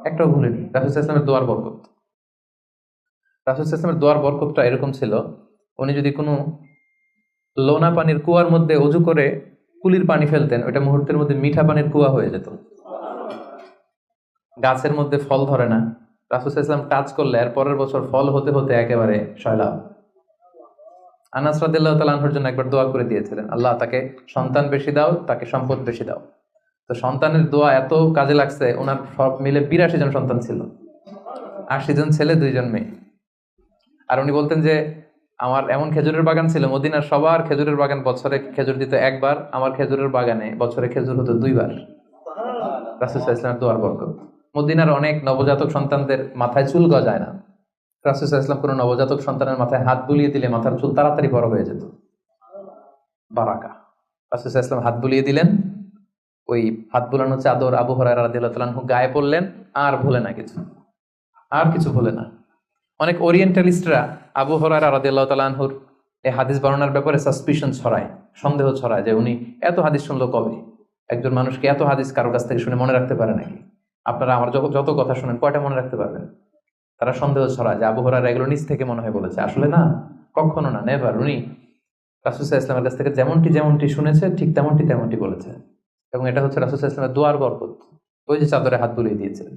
একটাও ভুলিনি। রাসূল সাল্লাল্লাহু আলাইহি ওয়াসাল্লামের দোয়ার বরকত। রাসূল সাল্লাল্লাহু আলাইহি ওয়াসাল্লামের দোয়ার বরকতটা এরকম ছিল, উনি যদি কোনো লোনা পানির কুয়ার মধ্যে অজু করে কুলির পানি ফেলতেন, ওইটা মুহূর্তের মধ্যে মিঠা পানির কুয়া হয়ে যেত। গাছের মধ্যে ফল ধরে না, রাসূল সাল্লাল্লাহু আলাইহি ওয়াসাল্লাম টাচ করলে এর পরের বছর ফল হতে হতে একেবারে সয়লাব। আনাস রাদিয়াল্লাহু তাআলা আনহুর জন্য একবার দোয়া করে দিয়েছিলেন, আল্লাহ তাকে সন্তান বেশি দাও, তাকে সম্পদ বেশি দাও। তো সন্তানের দোয়া এত কাজে লাগছে, ওনার সব মিলে ৮২ জন সন্তান ছিল, ৮০ জন ছেলে ২ জন মেয়ে। আর উনি বলতেন যে আমার এমন খেজুরের বাগান ছিল, মদিনার সবার খেজুরের বাগান বছরে খেজুর দিত একবার, আমার খেজুরের বাগানে বছরে খেজুর হতো ২ বার। রাসূল সাল্লাল্লাহু আলাইহি ওয়াসাল্লামের দোয়ার বরকত। মদিনার অনেক নবজাতক সন্তানদের মাথায় চুল গজায় না, রাসূল সাল্লাল্লাহু আলাইহি ওয়াসাল্লাম কোনো নবজাতক সন্তানের মাথায় হাত বুলিয়ে দিলে মাথার চুল তাড়াতাড়ি বড় হয়ে যেত। বারাকা। রাসূল সাল্লাল্লাহু আলাইহি ওয়াসাল্লাম হাত বুলিয়ে দিলেন, ওই হাত বুলানো চাদর আবু হুরায়রা রাদিয়াল্লাহু তাআলা আনহু গায়ে পড়লেন, আর ভুলে না কিছু, আর কিছু ভুলে না। অনেক ওরিয়েন্টালিস্টরা আবু হুরায়রা রাদিয়াল্লাহু তাআলা আনহুর এই হাদিস বর্ণনার ব্যাপারে সাসপিশন ছড়ায়, সন্দেহ ছড়ায় যে উনি এত হাদিস শুনলো কবে? একজন মানুষকে এত হাদিস কারো কাছ থেকে শুনে মনে রাখতে পারে নাকি? আপনারা আমার যত কথা শুনেন কয়টা মনে রাখতে পারবেন? তারা সন্দেহ ছড়ায় যে আবু হুরায়রা এগুলো নিজ থেকে মনে হয় বলেছে। আসলে না, কখনো না, নেভার। উনি রাসূল সাল্লাল্লাহু আলাইহি ওয়াসাল্লামের কাছ থেকে যেমনটি শুনেছে ঠিক তেমনটি বলেছে। এবং এটা হচ্ছে রাসূল সাল্লাল্লাহু আলাইহি ওয়াসাল্লামের দোয়ার বরকত। ওই যে চাদরে হাত বুলিয়ে দিয়েছিলেন।